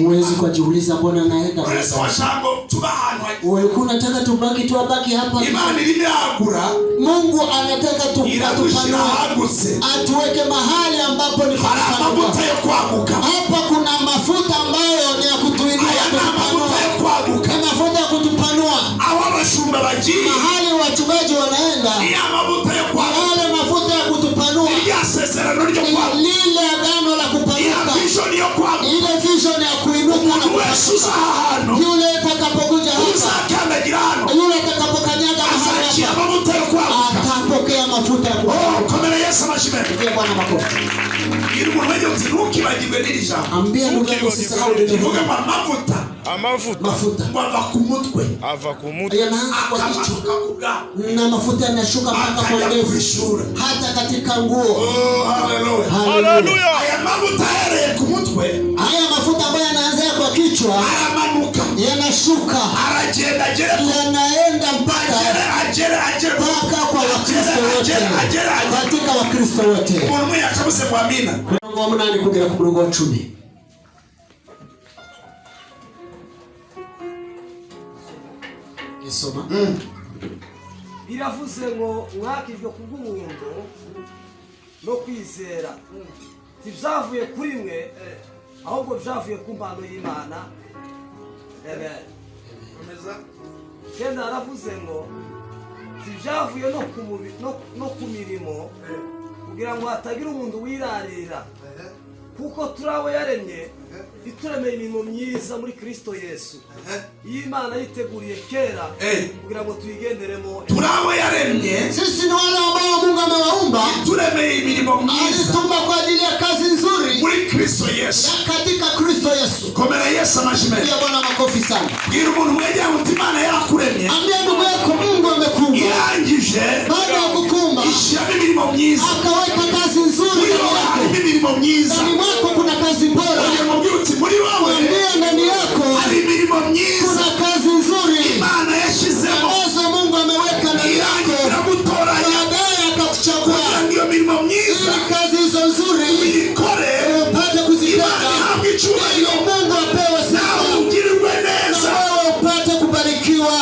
Huwezi kujiuliza mbona naenda. Wewe unataka tubaki tu abaki hapa. Mungu anataka tupanue. Atuweke mahali ambapo ni hapa kuna mafuta ambayo ni ya kutuinua kutupanua. Ni mafuta ya kutupanua. Mahali wachungaji wanaenda. Wale mafuta ya kutupanua. Lile agano la kupanuka. Ile vision ya kuinuka na kupanuka. Yule atakapokuja hapa. Yule atakapokanyaga mahali hapa. Atapokea mafuta ya kupanuka. Bwana makofi. Ambia ndugu yako usisahau neno mafuta. Ava kumutwe. Yanaanza kwa kichwa. Na mafuta yanashuka mpaka kwa ndevu. Hata katika nguo. Oh, haleluya. Haya mafuta ambayo yanaanza kwa kichwa yanashuka. Yanaenda mpaka kwa Wakristo wote. Katika Wakristo wote. Kwa munani kugera ku murongo wa 10. Isoma. Biravuze ngo mwakijwe kubw'umuntu no kwizera. Tivyavuye kuri mwe ahubwo vyavuye ku mpano y'Imana. Amen. Kenda aravuze ngo tivyavuye no ku mirimo kugira ngo hatagira umuntu wirarira. Kuko turabo yaremye ituremeye imirimo myiza muri Kristo Yesu. Imana yiteguriye kera kugira ngo tuyigenderemo. Turabo yaremye sisi ni wale ambao Mungu amewaumba. Ituremeye imirimo myiza. Alituma kwa ajili ya kazi nzuri muri Kristo Yesu. Katika Kristo Yesu. Komera Yesu amashimwe. Ndiye Bwana makofi sana. Gira umuntu mwejya mutimana yarakuremye. Ambia ndugu yako Mungu amekumba. Irangije baada ya kukumba ishira imirimo myiza. Akaweka kazi nzuri yako. Imirimo myiza. Ndani mwako kuna kazi bora. Muri wawe ndani yako ari imirimo myiza. Kuna kazi nzuri Imana yashizemo. Ambazo Mungu ameweka ndani yako. Baadaye akakuchagua. Ndio imirimo myiza. Ili kazi hizo nzuri ukore upate kuzitenda. Ili Mungu apewe sifa. Ugirwe neza. Wewe upate kubarikiwa.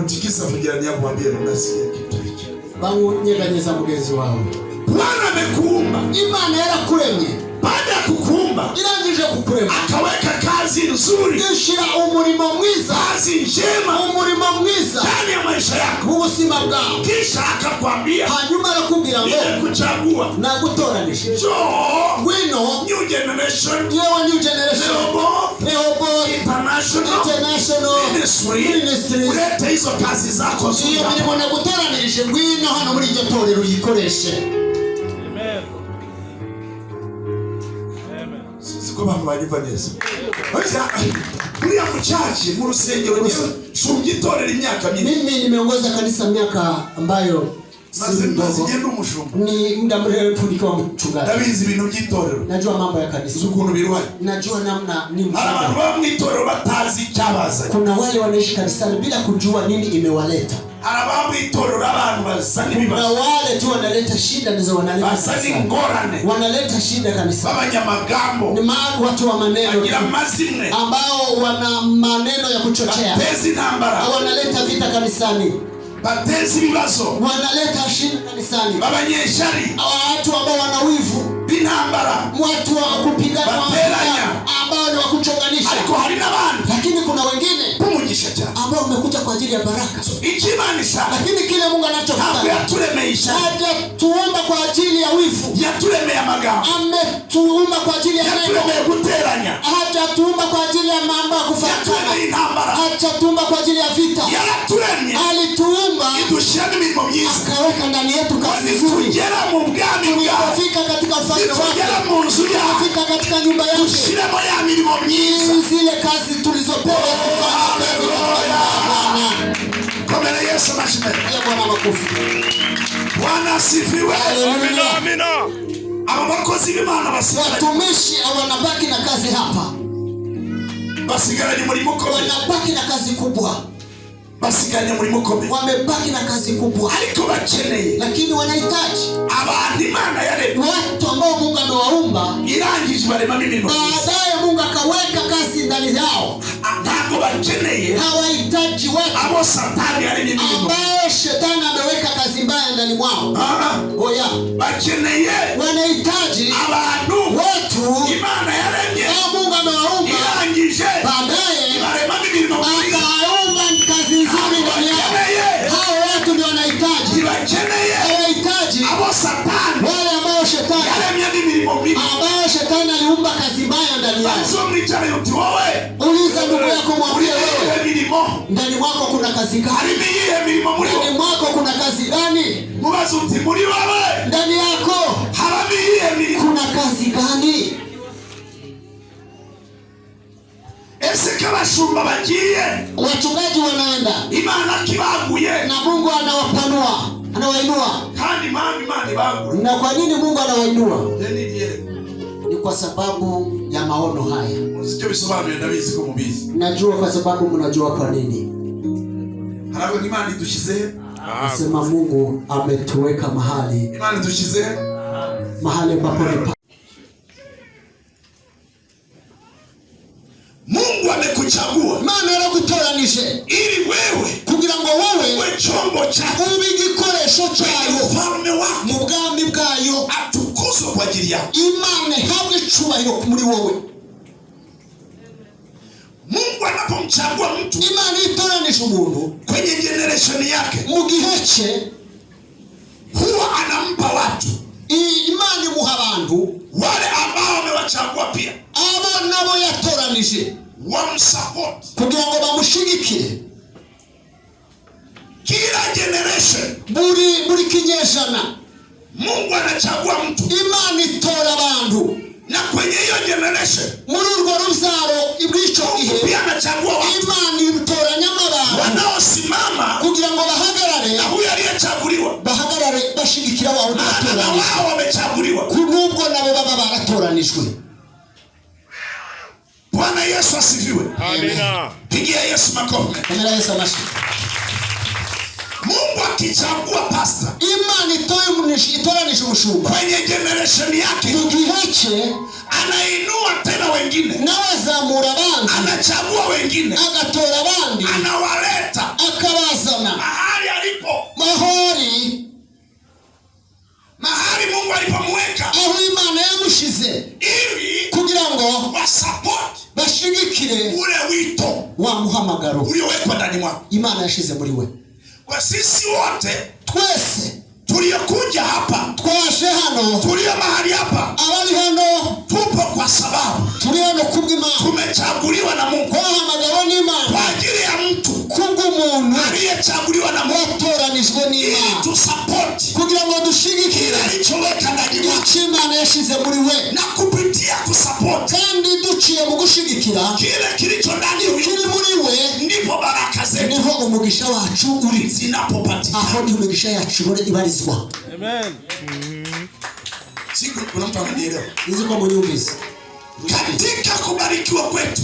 Tikisa mjirani yako mwambie unasikia kitu hicho. Bangu nyeganyeza mugezi wao. Bwana amekuumba. Imana yarakuremye. Baada ya kukuumba irangije kukurema akaweka kazi nzuri. Ishira umurimo mwiza. Kazi njema. Umurimo mwiza ndani ya maisha yako. Mu buzima bwawe. Kisha akakwambia. Hanyuma arakubwira ngo kuchagua na gutoranije. Wino new generation. New generation. Rehoboth International Ministries. Ulete hizo kazi zako zote. Iyo mirimo na gutoranije ngwino hano muri iryo torero uyikoreshe. Amen. Siko bantu banyumva neza. Kuriya muchachi mu rusengero shumgitorera imyaka mingi. Mimi nimeongoza kanisa miaka ambayo Zigenda umushumba. Ni muda mrefu nikiwa mchungaji. Ndabizi ibintu by'itorero. Najua mambo ya kanisa. Ukuntu birwaye. Najua namna ni mfano. Abantu baba mu itorero batazi cyabaza. Kuna wale wanaishi kanisani bila kujua nini imewaleta. Araba mu itorero abantu bazani bibazo. Na wale tu wanaleta shida ndizo wanaleta. Bazani ngorane. Wanaleta shida kanisa. Abanyamagambo. Ni maana watu wa maneno. Bagira mazimwe. Ambao wana maneno ya kuchochea. Batezi ntambara. Wanaleta vita kanisani. Batezi bibazo. Wanaleta shida kanisani. Babanyeshari. Watu ambao wana wivu. Binambara. Watu wa kupigana ambao ni wa kuchonganisha. Ariko hari n'abandi. Lakini kuna wengine kumugisha cyane ambao umekuja kwa ajili ya baraka. Ikimanisha. Lakini kile Mungu anachokifanya. Yaturemeisha. Hajatuumba kwa ajili ya wivu. Yaturemeye amagambo. Ametuumba kwa ajili ya neno. Yaturemeye guteranya. Hajatuumba kwa ajili ya mambo ya kufatana. Yaturemeye intambara. Hajatuumba kwa ajili ya vita. Yaraturemye. Alituumba. Idushiramo imirimo myiza. Akaweka ndani yetu kazi nzuri. Tugera mu bwami bwawe. Tunafika katika ufalme wake. Tugera mu nzu yawe. Tunafika katika nyumba yake. Tushiremo ya mirimo myiza. Zile kazi tulizopewa kufanya kazi kwa Bwana. Komera Yesu amashimwe. Bwana makofi. Bwana asifiwe. Amina, amina. Aba bakozi b'Imana basigara. Watumishi wanabaki na kazi hapa. Basigara ni murimo ko. Wanabaki na kazi kubwa. basiganye muri mukomeye, wamebaki na kazi kubwa, ariko bakeneye, lakini wanahitaji abantu Imana yaremye, watu ambao Mungu amewaumba, irangije barema imirimo, baadaye Mungu akaweka kazi ndani yao. Ntabwo bakeneye, hawahitaji watu abo Satani yaremye imirimo, ambao Shetani ameweka kazi mbaya ndani mwao. Oya, bakeneye, wanahitaji abantu watu Imana yaremye, Mungu amewaumba, irangije baadaye barema imirimo, akaumba kazi nzuri ndani yao. Hao watu ndio wanahitaji. bakeneye, Hawahitaji abo Satani wale ambao Shetani yaremye imirimo mibi, ambao Shetani aliumba kazi mbaya ndani yao. bazo mwicara yote wowe, Uliza ndugu yako, mwambie wewe, imirimo ndani mwako kuna kazi gani? harimo iyihe mirimo muri Ndani mwako kuna kazi gani? mubazo uti muri wowe Ndani yako haramo iyihe mirimo, kuna kazi gani? ese kabashumba bagiye, Wachungaji wanaenda Imana kibaguye, na Mungu anawapanua, anawainua. kandi Imana ibaguye. Na kwa nini Mungu anawainua? Ndiye Ni kwa sababu ya maono haya. muzicyo bisobanuye, ndabizi ko mubizi. Najua kwa sababu mnajua kwa nini. Harabwo Imana idushize, Nasema Mungu ametuweka mahali, Imana idushize mahali ambapo ni Mungu amekuchagua, Imana yaragutoranije ili wewe kugira ngo wowe chombo cha ube igikoresho cyayo ufalme wake, mu bwami bwayo, atukuzwe kwa ajili yako. Imana ihabwe icyubahiro muri wowe. Mungu anapomchagua mtu, Imana itoranije umuntu kwenye generation yake, mu gihe cye, huwa anampa watu, Imana imuha abantu wale ambao amewachagua pia, abo nabo yatoranije wamsupport. kugira ngo bamushigikire. Kila generation, Buri kinyejana Mungu anachagua mtu, Imana itora abantu, na kwenye hiyo generation muri urwo ruzaro ibwico gihe pia anachagua watu Imana itoranya abantu wanaosimama kugira ngo bahagarare, na huyo aliyechaguliwa, bahagarare bashigikira wao na batoranijwe, wao wamechaguliwa. nubwo nabo baba baratoranijwe. Bwana Yesu asifiwe. Amina. Pigia Yesu makofi. Kamera Yesu amashi. Mungu akichagua pastor, Imana itoranije umushumba kwenye generation yake, mu gihe cye, anainua tena wengine, nawe azamura abandi, anachagua wengine, agatora abandi, anawaleta akabazana mahali alipo, mahali Mungu alipomweka, aho Imana yamushize, ili kugira ngo wasupport bashigikire ule wito wa muhamagaro uliowekwa ndani mwako. Imana yashize muri we. Kwa sisi wote Twese tuliokuja hapa, twaje hano, tulio mahali hapa, abari hano tupo kwa sababu turi hano kubw'Imana, tumechaguliwa na Mungu twahamagawe n'Imana kwa ajili ya mtu kubw'umuntu aliyechaguliwa na Mungu, watoranijwe ili n'Imana tusupport kugira ngo dushigikire alichoweka ndani mwako, icyo Imana yashize muri we, na kupitia kusupport kandi duciye mu gushigikira kile kilicho ndani kiri muri we, ndipo baraka zetu niho umugisha wacu uri, zinapopatikana. aho ni umugisha yacu ibarizwa. Amen. Siku kuna mtu ananielewa. Hizi kwa munyumvise, Katika kubarikiwa kwetu,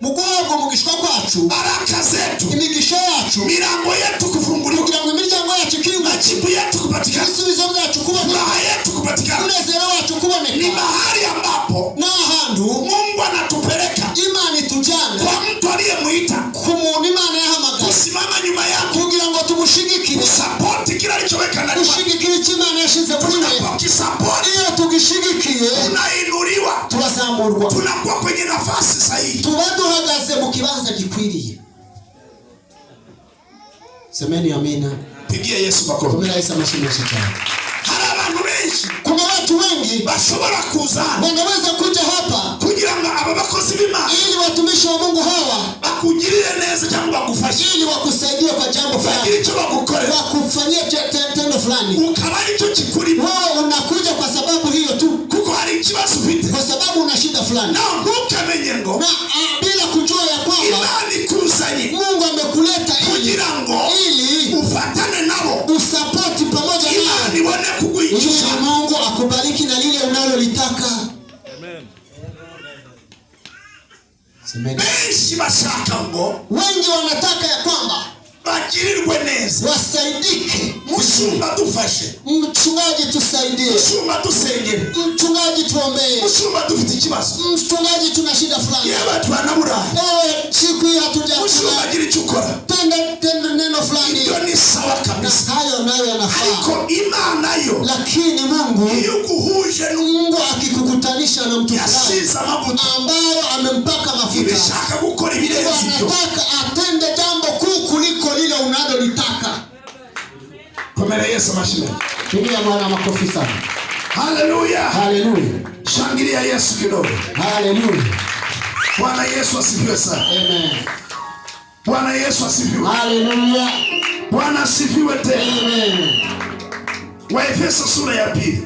mugogo mugishwa kwacu, baraka zetu, imigisha yacu, milango yetu kufunguliwa, kugira ngo imiryango yacu ikingwe, majibu yetu kupatikana, ibisubizo byacu kuboneka, furaha yetu kupatikana, umunezero wacu ni kuboneka, mahali ambapo n'ahantu Mungu anatupeleka Imana itujyana kwa mtu aliyemuita ku muntu Imana yahamagaye, kusimama nyuma yako, kugira ngo tumushigikire, kusapoti kila alichoweka ndani mwako. gushigikira icyo Imana yashize muri we. Tukisapoti, Iyo tugishigikiye, tunainuliwa, turazamurwa, tunakuwa kwenye nafasi sahihi. tuba duhagaze mu kibanza gikwiriye. Semeni amina. Pigia Yesu makofi. Komera Yesu amashimisha cyane. Hari abantu benshi Kuna watu wengi bashobora kuzana wanaweza kuja hapa kugira ngo aba bakozi b'Imana ili watumishi wa Mungu hawa bakugirire neza cyangwa bagufashe, ili wakusaidie kwa jambo bagire fulani, icyo bagukorera, wakufanyie tendo fulani. ukaba aricyo kikurimo, Wewe unakuja kwa sababu hiyo tu, kuko hari ikibazo ufite, kwa sababu una shida fulani, na ntukamenye ngo na bila kujua ya kwamba Imana ikuzanye Mungu amekuleta kugira ngo ili ufatane nabo, usapoti pamoja Imana nao, ibone kuguhikisha. ili Mungu akubariki na lile unalolitaka. Amen. Semeni. Benshi bashaka ngo Wengi wanataka ya kwamba bagirirwe neza, wasaidike. Mushumba dufashe, Mchungaji tusaidie, Mushumba dusengere, Mchungaji tuombee, Mushumba dufite ikibazo, Mchungaji tuna shida fulani, yewe twanabura, siku hii hatujakula, Mushumba gira icyo ukora, tenda neno fulani, ibyo ni sawa kabisa, hayo nayo yanafaa. ariko Imana yo, Lakini Mungu, iyo guhuje Mungu akikukutanisha na mtu fulani yasize amavuta ambayo amempaka mafuta, ibishaka gukora ibirenze ibyo, anataka atende jambo kuu kuliko lile unalolitaka. komera Yesu mashine, Pigia Bwana makofi sana. haleluya, Haleluya, shangilia Yesu kidogo. haleluya. Bwana Yesu asifiwe sana. Amen. Bwana Yesu asifiwe. Haleluya. Bwana asifiwe tena. Amen. Waefeso sura ya 2.